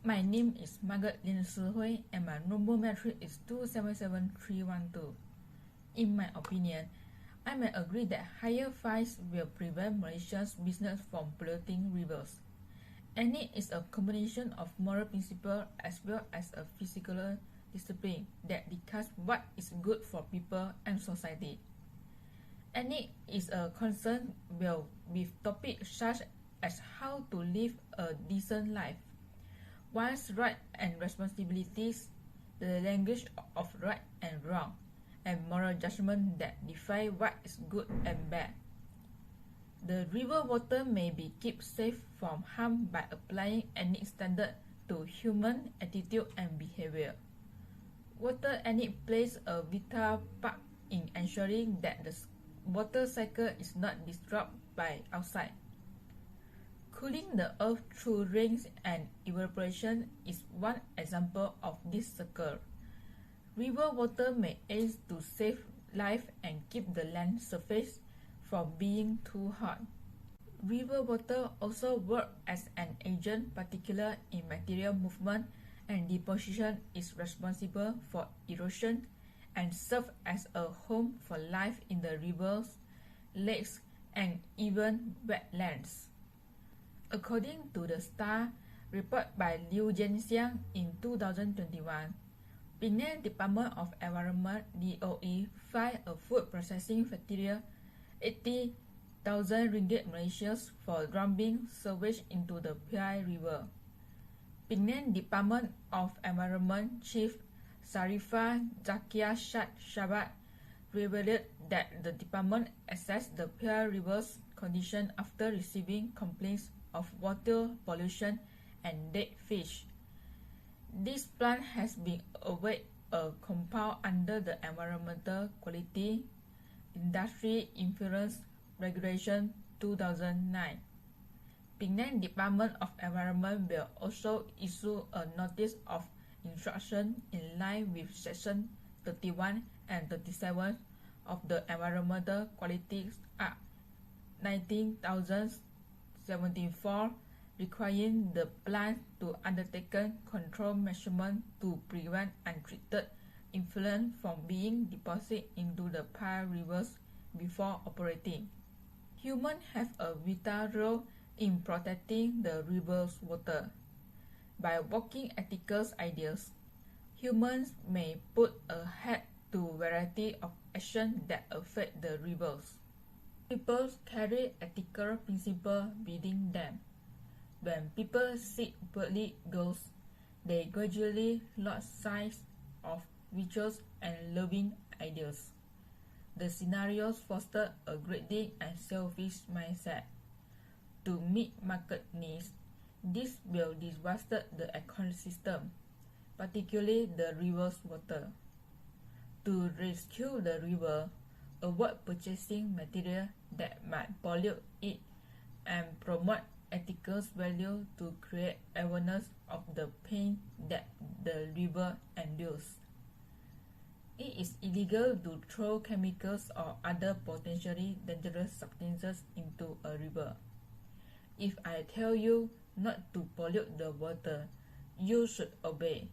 My name is Margaret Lian Shi Hui and my number metric is 277-312. In my opinion, I may agree that higher fines will prevent Malaysia's business from polluting rivers. And it is a combination of moral principle as well as a physical discipline that dictates what is good for people and society. And it is a concern with topics such as how to live a decent life, one's rights and responsibilities, the language of right and wrong, and moral judgment that define what is good and bad. The river water may be kept safe from harm by applying any standard to human attitude and behavior. Water plays a vital part in ensuring that the water cycle is not disrupted by outside. Cooling the earth through rains and evaporation is one example of this cycle. River water may aid to save life and keep the land surface from being too hot. River water also works as an agent, particularly in material movement, and deposition is responsible for erosion and serve as a home for life in the rivers, lakes, and even wetlands. According to the STAR report by Liu Jianxiang in 2021, Penang Department of Environment (DOE) filed a food processing facility 80,000 ringgit Malaysian for dumping sewage into the Hui River. Penang Department of Environment Chief Sarifah Zakia Shabat revealed that the department assessed the Hui River's condition after receiving complaints of water pollution and dead fish. This plant has been awarded a compound under the Environmental Quality Industry Influence Regulation 2009. Penang Department of Environment will also issue a notice of instruction in line with Section 31 and 37 of the Environmental Quality Act 19,074, requiring the plant to undertake control measurements to prevent untreated effluent from being deposited into the Hui rivers before operating. Humans have a vital role in protecting the river's water. By working ethical ideas, humans may put a head to a variety of actions that affect the rivers. People carry ethical principles within them. When people seek worldly goals, they gradually lose sight of virtues and loving ideals. The scenarios foster a greedy and selfish mindset. To meet market needs, this will devastate the ecosystem, particularly the river's water. To rescue the river, avoid purchasing material that might pollute it, and promote ethical values to create awareness of the pain that the river endures. It is illegal to throw chemicals or other potentially dangerous substances into a river. If I tell you not to pollute the water, you should obey.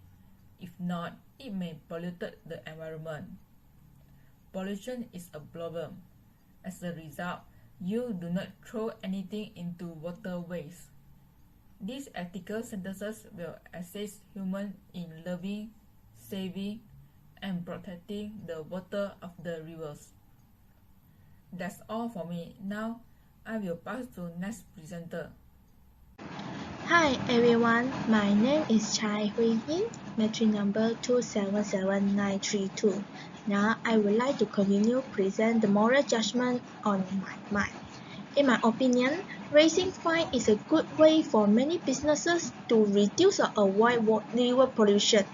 If not, it may pollute the environment. Pollution is a problem. As a result, you do not throw anything into waterways. These ethical sentences will assist humans in loving, saving, and protecting the water of the rivers. That's all for me. Now, I will pass to next presenter. Hi everyone, my name is Hui Ying, metric number 277-932. Now I would like to continue present the moral judgment on my mind. In my opinion, raising fine is a good way for many businesses to reduce or avoid river pollution.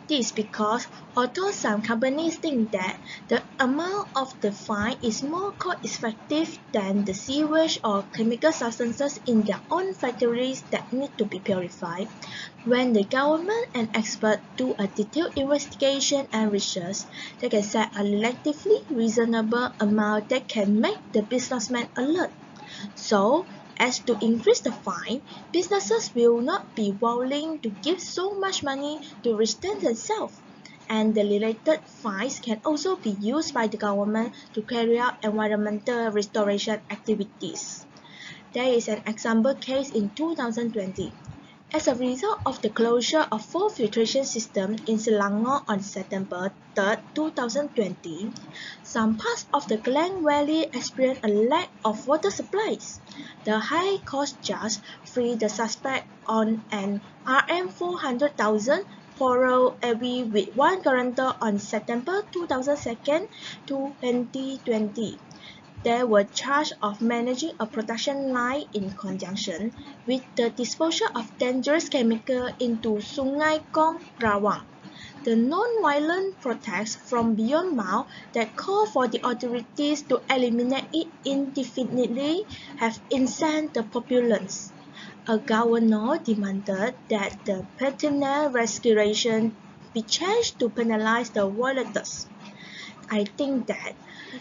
This is because although some companies think that the amount of the fine is more cost-effective than the sewage or chemical substances in their own factories that need to be purified, when the government and experts do a detailed investigation and research, they can set a relatively reasonable amount that can make the businessman alert. So, As to increase the fine, businesses will not be willing to give so much money to restrain themselves, and the related fines can also be used by the government to carry out environmental restoration activities. There is an example case in 2020. As a result of the closure of 4 filtration systems in Selangor on September 3, 2020, some parts of the Klang Valley experienced a lack of water supplies. The High Court judge freed the suspect on an Rm 400,000 parole with one guarantor on September 2002, 2020. They were charged of managing a production line in conjunction with the disposal of dangerous chemicals into Sungai Kong Rawang. The non-violent protests from beyond Mao that call for the authorities to eliminate it indefinitely have incensed the populace. A governor demanded that the penal regulation be changed to penalize the violators. I think that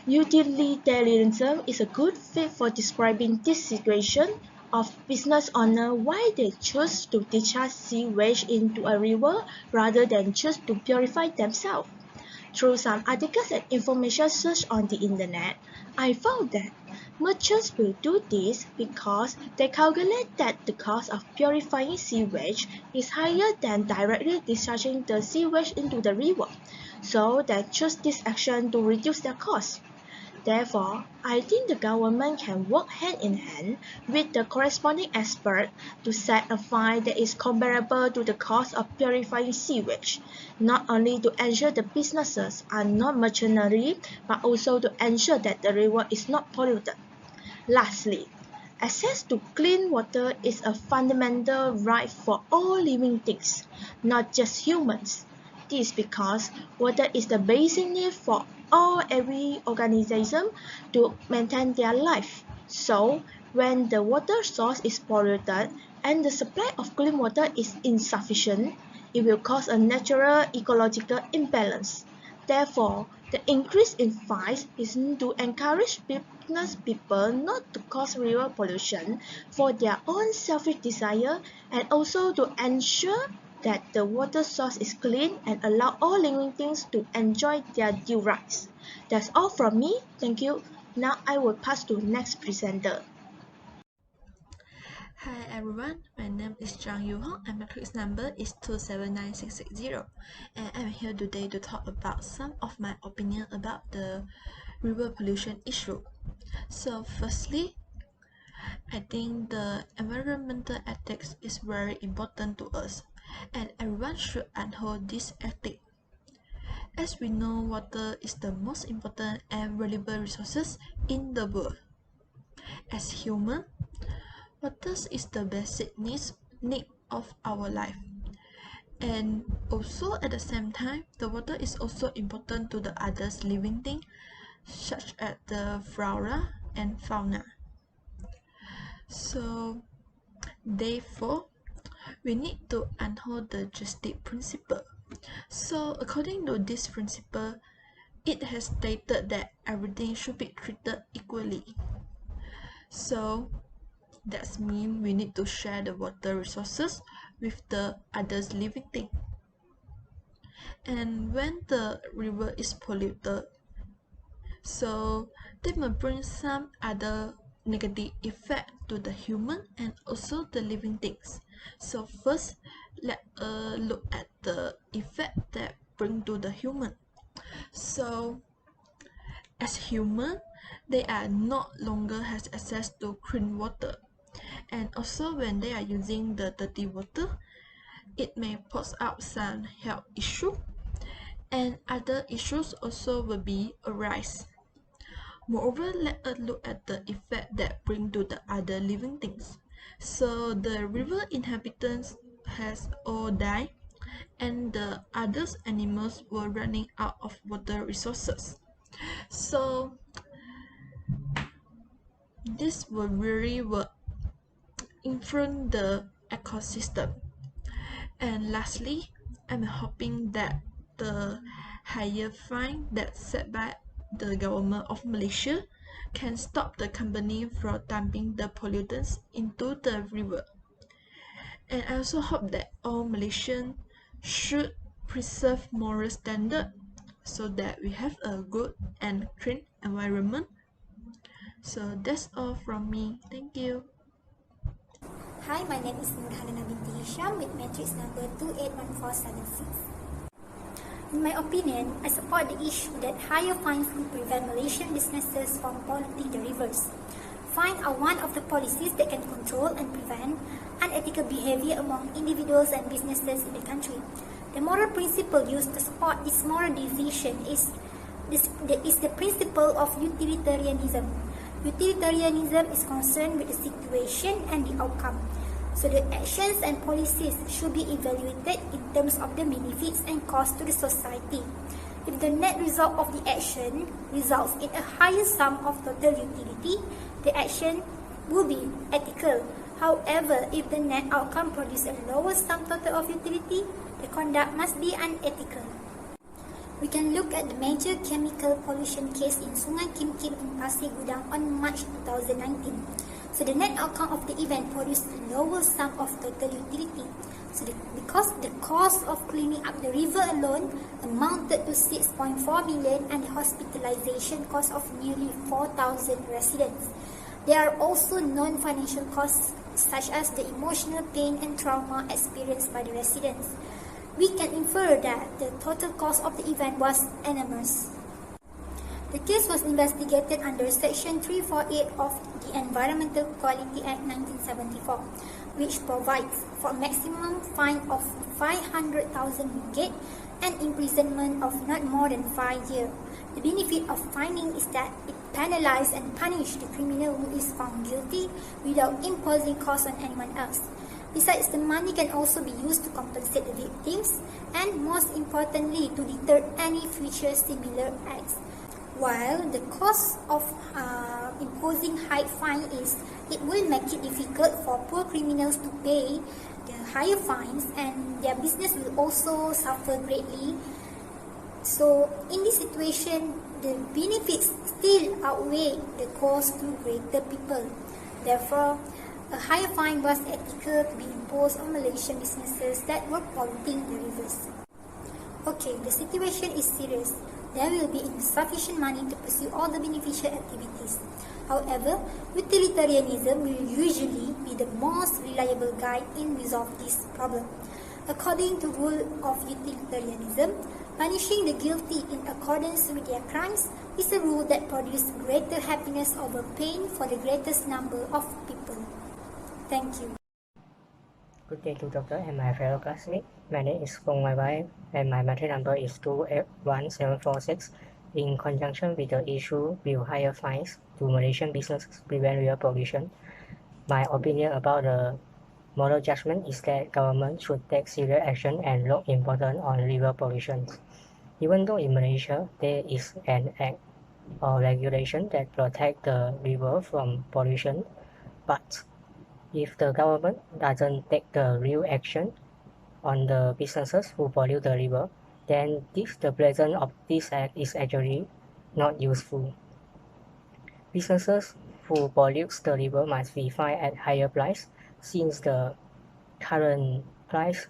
utilitarianism is a good fit for describing this situation of business owners why they choose to discharge sewage into a river rather than choose to purify themselves. Through some articles and information search on the internet, I found that merchants will do this because they calculate that the cost of purifying sewage is higher than directly discharging the sewage into the river, so they choose this action to reduce their costs. Therefore, I think the government can work hand in hand with the corresponding expert to set a fine that is comparable to the cost of purifying sewage, not only to ensure the businesses are not mercenary, but also to ensure that the river is not polluted. Lastly, access to clean water is a fundamental right for all living things, not just humans. This is because water is the basic need for every organism to maintain their life. So, when the water source is polluted and the supply of clean water is insufficient, it will cause a natural ecological imbalance. Therefore, the increase in fines is to encourage business people not to cause river pollution for their own selfish desire, and also to ensure that the water source is clean and allow all living things to enjoy their due rights. That's all from me. Thank you. Now I will pass to next presenter. Hi everyone, my name is Chang You Hong and my case number is 279660, and I'm here today to talk about some of my opinion about the river pollution issue. So firstly, I think the environmental ethics is very important to us, and everyone should uphold this ethic. As we know, water is the most important and valuable resources in the world. As human, water is the basic need of our life. And also at the same time, the water is also important to the others living things, such as the flora and fauna. So therefore, we need to uphold the justice principle. So according to this principle, it has stated that everything should be treated equally. So that means we need to share the water resources with the others living things. And when the river is polluted, so they may bring some other negative effect to the human and also the living things. So first, let us look at the effect that bring to the human. So as human, they are not longer has access to clean water, and also when they are using the dirty water, it may pose up some health issue, and other issues also will be arise. Moreover, let us look at the effect that bring to the other living things. So the river inhabitants has all died, and the other animals were running out of water resources. So this will really influence the ecosystem. And lastly, I'm hoping that the higher fine that's set by the government of Malaysia can stop the company from dumping the pollutants into the river. And I also hope that all Malaysians should preserve moral standard so that we have a good and clean environment. So that's all from me. Thank you. Hi, my name is Hanana Binti Hisyam with matrix number 281476. In my opinion, I support the issue that higher fines will prevent Malaysian businesses from polluting the rivers. Fines are one of the policies that can control and prevent unethical behavior among individuals and businesses in the country. The moral principle used to support this moral decision is the principle of utilitarianism. Utilitarianism is concerned with the situation and the outcome. So the actions and policies should be evaluated in terms of the benefits and costs to the society. If the net result of the action results in a higher sum of total utility, the action will be ethical. However, if the net outcome produces a lower sum total of utility, the conduct must be unethical. We can look at the major chemical pollution case in Sungai Kim Kim in Pasir Gudang on March 2019. So the net outcome of the event produced a lower sum of total utility. So because the cost of cleaning up the river alone amounted to 6.4 million and the hospitalization cost of nearly 4,000 residents. There are also non-financial costs such as the emotional pain and trauma experienced by the residents. We can infer that the total cost of the event was enormous. The case was investigated under Section 348 of the Environmental Quality Act 1974, which provides for a maximum fine of 500,000 ringgit and imprisonment of not more than 5 years. The benefit of fining is that it penalizes and punishes the criminal who is found guilty without imposing costs on anyone else. Besides, the money can also be used to compensate the victims and, most importantly, to deter any future similar acts. While the cost of imposing high fine is, it will make it difficult for poor criminals to pay the higher fines, and their business will also suffer greatly. So, in this situation, the benefits still outweigh the cost to greater people. Therefore, a higher fine was ethical to be imposed on Malaysian businesses that were polluting the rivers. Okay, the situation is serious. There will be insufficient money to pursue all the beneficial activities. However, utilitarianism will usually be the most reliable guide in resolving this problem. According to rule of utilitarianism, punishing the guilty in accordance with their crimes is a rule that produces greater happiness over pain for the greatest number of people. Thank you. Good day to Doctor and my fellow classmates. My name is Foong Wai Wai and my matric number is 21746. In conjunction with the issue will higher fines to Malaysian businesses prevent river pollution, my opinion about the moral judgment is that government should take serious action and look important on river pollution. Even though in Malaysia there is an act or regulation that protect the river from pollution, but if the government doesn't take the real action on the businesses who pollute the river, then the presence of this act is actually not useful. Businesses who pollute the river must be fined at higher price, since the current price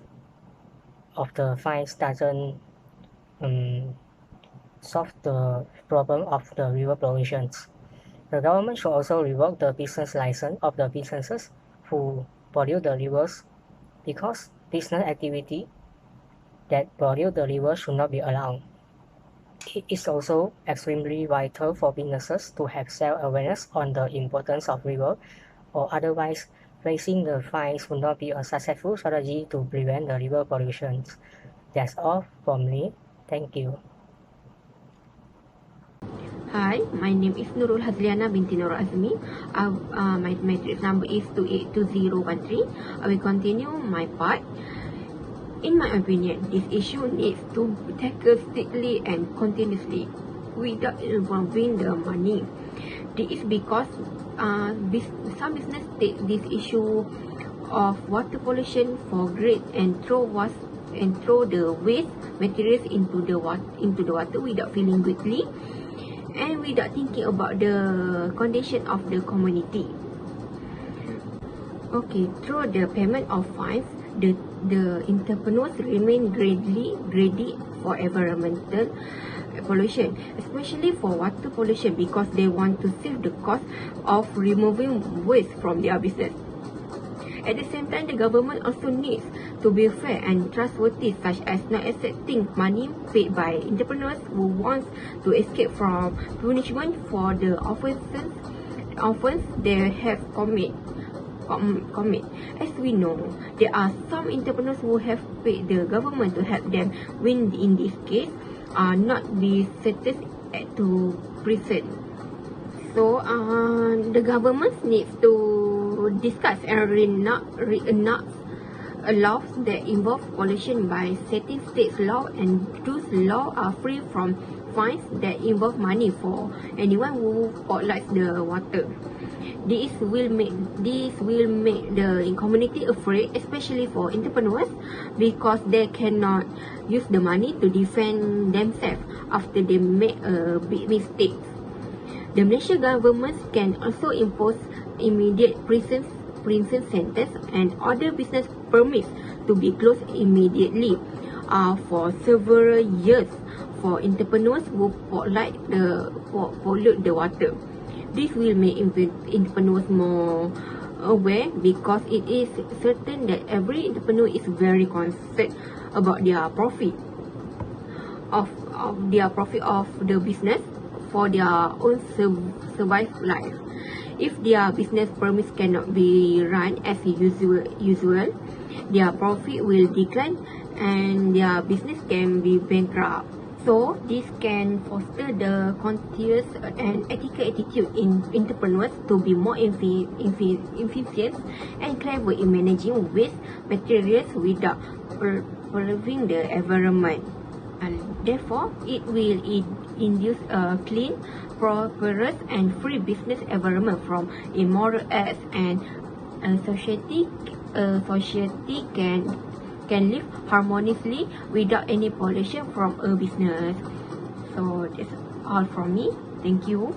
of the fines doesn't solve the problem of the river pollution. The government should also revoke the business license of the businesses who pollute the rivers, because business activity that pollute the river should not be allowed. It is also extremely vital for businesses to have self-awareness on the importance of river, or otherwise raising the fines would not be a successful strategy to prevent the river pollution. That's all from me. Thank you. Hi, my name is Nurul Hazlyiana Binti Azmi. My matrix number is 282013. I will continue my part. In my opinion, this issue needs to be tackled strictly and continuously without involving the money. This is because some business take this issue of water pollution for granted and throw the waste materials into the water without feeling guilty. and without thinking about the condition of the community. Okay, through the payment of fines, the entrepreneurs remain greedy for environmental pollution, especially for water pollution, because they want to save the cost of removing waste from their business. At the same time, the government also needs to be fair and trustworthy, such as not accepting money paid by entrepreneurs who want to escape from punishment for the offences they have commit. As we know, there are some entrepreneurs who have paid the government to help them win in this case, not be sentenced to prison. So the government needs to discuss and renounce laws that involve pollution by setting state law, and those laws are free from fines that involve money for anyone who pollutes the water. This will make the community afraid, especially for entrepreneurs, because they cannot use the money to defend themselves after they make a big mistake. The Malaysian government can also impose immediate prison sentence and order business permits to be closed immediately for several years for entrepreneurs who pollute the water. This will make entrepreneurs more aware, because it is certain that every entrepreneur is very concerned about their profit of the business for their own survive life. If their business permits cannot be run as usual, their profit will decline and their business can be bankrupt. So this can foster the conscious and ethical attitude in entrepreneurs to be more efficient and clever in managing waste materials without polluting the environment. And therefore, it will induce a clean, prosperous and free business environment from immoral acts, and a society can live harmoniously without any pollution from a business. So that's all from me. Thank you.